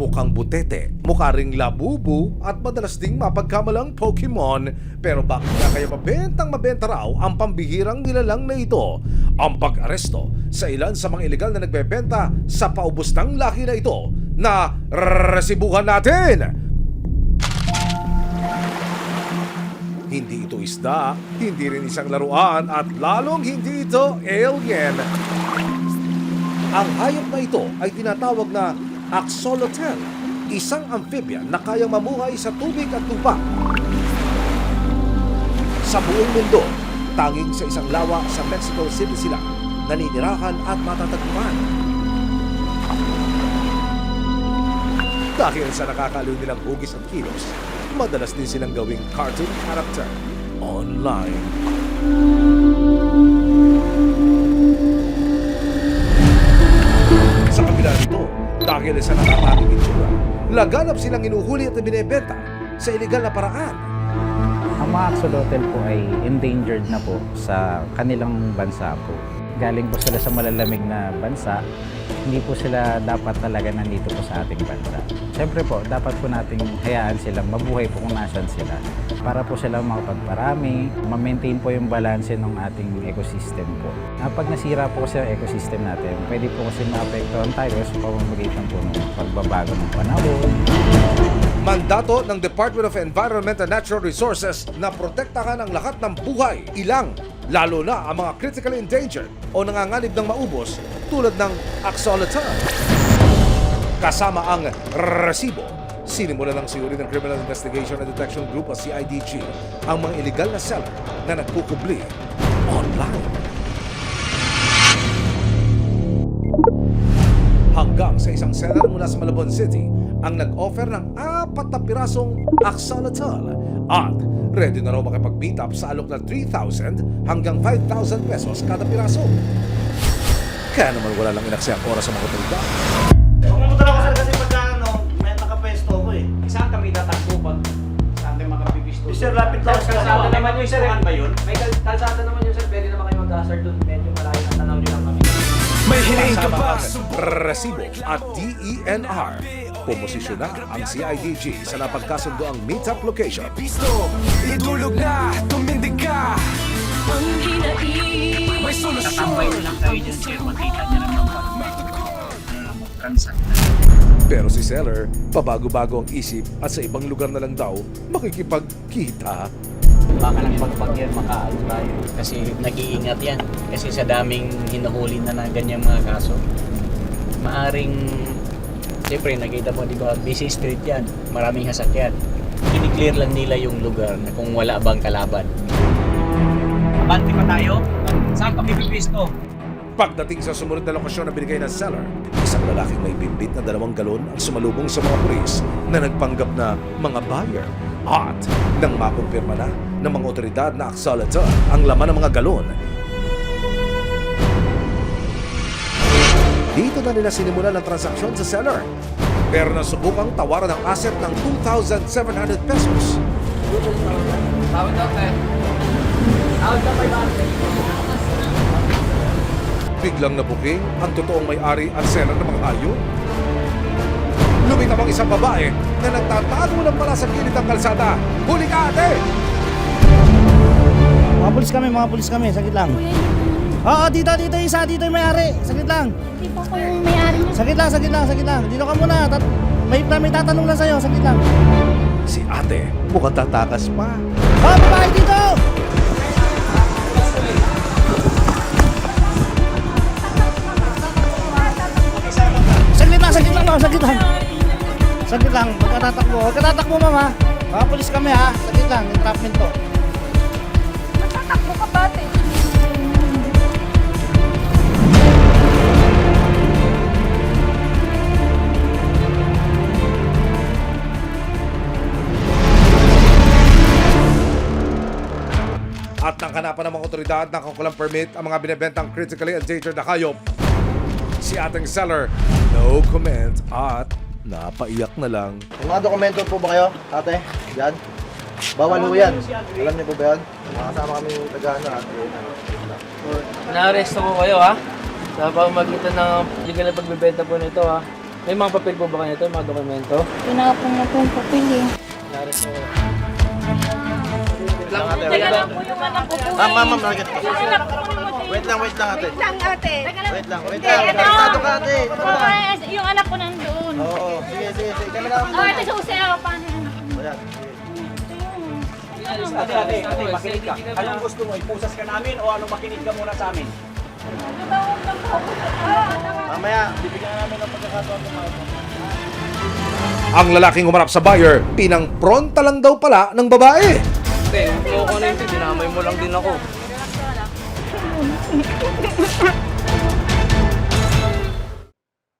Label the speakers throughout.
Speaker 1: Mukhang butete, mukha ring labubu at madalas ding mapagkamalang Pokemon. Pero bakit nga kaya mabenta raw ang pambihirang nilalang na ito? Ang pag-aresto sa ilan sa mga ilegal na nagbebenta sa paubos ng laki na ito na resibuhan natin. Hindi ito isda, hindi rin isang laruan at lalong hindi ito alien. Ang hayop na ito ay tinatawag na axolotl, isang amphibian na kayang mamuhay sa tubig at lupa. Sa buong mundo, tanging sa isang lawa sa Mexico City sila naninirahan at matatagpuan. Dahil sa nakakaliw nilang hugis at kilos, madalas din silang gawing cartoon character online. Sa kabila nito, dahil sa nakakanging itsura, laganap silang inuhuli at binebenta sa iligal na paraan.
Speaker 2: Ang mga axolotl po ay endangered na po sa kanilang bansa po. Galing po sila sa malalamig na bansa, hindi po sila dapat talaga nandito po sa ating bansa. Siyempre po, dapat po nating hayaan silang mabuhay po kung nasan sila para po sila makapagparami, ma-maintain po yung balanse ng ating ecosystem po. Pag nasira po kasi yung ecosystem natin, pwede po kasi maapektuhan tayo sa pamamagitan po ng pagbabago ng panahon.
Speaker 1: Mandato ng Department of Environment and Natural Resources na protektahan ang lahat ng buhay, ilang, lalo na ang mga critically endangered o nanganganib ng maubos tulad ng axolotl. Kasama ang resibo, sinimula ng siyuri ng Criminal Investigation and Detection Group o CIDG ang mga illegal na seller na nagkukubli online. Hanggang sa isang seller mula sa Malabon City ang nag-offer ng 4 na pirasong axolotl at ready na raw makipag-meet up sa alok na 3,000 hanggang 5,000 pesos kada piraso. Kaya naman wala lang inaksayang oras sa mga otoridad.
Speaker 3: Pumunta lang ako sir kasi pagka may nakapesto ko eh.
Speaker 4: Saan kami tatakbo pag saan tayo makapipisto?
Speaker 3: Sir, lapit lang
Speaker 4: Sir,
Speaker 3: sa
Speaker 4: kalsada
Speaker 3: kasama.
Speaker 4: naman yun sir.
Speaker 3: Saan ba yun?
Speaker 4: May kalsada naman yun sir. Pwede naman kayo mag-hazard doon. Medyo malayo na tanaw nyo lang kami.
Speaker 5: May hiling ka
Speaker 1: Kasama
Speaker 5: ba?
Speaker 1: ang resibo at DENR. Pumosisyon na ang CIDG sa napagkasundo ang meet-up location.
Speaker 5: Pisto, idulog na, tumindig ka. May solusyon.
Speaker 6: Tatambay na lang tayo dyan, sir. Makita niya naman mag-transact na.
Speaker 1: Pero si seller, pabago-bago ang isip at sa ibang lugar na lang daw makikipagkita.
Speaker 6: Baka lang pagpag yan, makaano tayo. Kasi nag-iingat yan. Kasi sa daming hinuhuli na ganyang mga kaso. Maaring, siyempre nakita mo, di ba, busy street yan. Maraming sasakyan. Kiniklear lang nila yung lugar na kung wala bang kalaban. Abante pa tayo? Saan kami pipisto?
Speaker 1: Pagdating sa sumunod na lokasyon na binigay ng seller, isang lalaking may bimbit na 2 galon ang sumalubong sa mga pulis na nagpanggap na mga buyer. At nang makumpirma na ng mga otoridad na axolotl ang laman ng mga galon, dito na nila sinimulan ang transaksyon sa seller. Pero nasubukang tawaran ang asset ng 2,700 pesos.
Speaker 4: Tawag daw tayo. Tawag daw kayo
Speaker 1: Biglang nabuking ang totoong may-ari at seller ng mga hayop. Lumitaw ang isang babae na nagtatago ng pala sa gilid ng kalsada. Huli ka, ate!
Speaker 3: Mga pulis kami, saglit lang. Oo, dito yung may-ari. Saglit lang.
Speaker 7: Hindi po ko yung may-ari niya.
Speaker 3: Saglit lang. Dito ka muna. May tatanong lang sa'yo, saglit lang.
Speaker 1: Si ate mukhang tatakas pa.
Speaker 3: Oh, babae dito! Saglit lang. Huwag ka tatakbo, mama. Mga pulis kami ha. Saglit lang, entrapment to.
Speaker 7: Matatakbo ka ba, ate?
Speaker 1: At nang hanapan ng mga otoridad na kukulang permit ang mga binebentang critically endangered na hayop, si ating seller, no comment at napaiyak na lang.
Speaker 8: May mga dokumento po ba kayo, ate? Yan? Bawal ho yan. Alam niyo po ba yan? Makasama kami taga-ano, ate.
Speaker 4: Na-arresto ko kayo ha. Sa pamamagitan ng legal na pagbebenta po nito ha. May mga papel po ba kayo ito? Mga dokumento?
Speaker 7: Pinapong na po yung papel eh.
Speaker 4: Nangyari po.
Speaker 8: Lang ate, wait
Speaker 7: Teka
Speaker 8: lang.
Speaker 7: lang po yung anak ko po
Speaker 8: Ma'am, nakikita ko.
Speaker 7: Yung anak ko po yung
Speaker 8: Wait lang ate.
Speaker 7: lang ate.
Speaker 8: Wait lang. Delikado ka ate.
Speaker 7: Yung anak ko nandoon.
Speaker 8: Oo, sige. Kami lang
Speaker 7: Oh, ito susi ako. Paano yung anak ko?
Speaker 8: Ayan.
Speaker 9: Ate, makinig ka. Anong gusto mo? Ipusas ka namin o anong makinig ka muna sa amin?
Speaker 8: Mamaya, bibigyan namin ng pagkakataon ng mga
Speaker 1: Ang lalaking umarap sa buyer, pinangpronta lang daw pala ng babae.
Speaker 4: Hindi, yung ko na ito, dinamay mo lang din ako.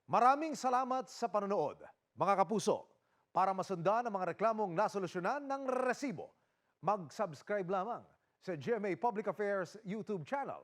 Speaker 1: Maraming salamat sa panonood, mga kapuso. Para masundan ang mga reklamong nasolusyonan ng resibo, mag-subscribe lamang sa GMA Public Affairs YouTube channel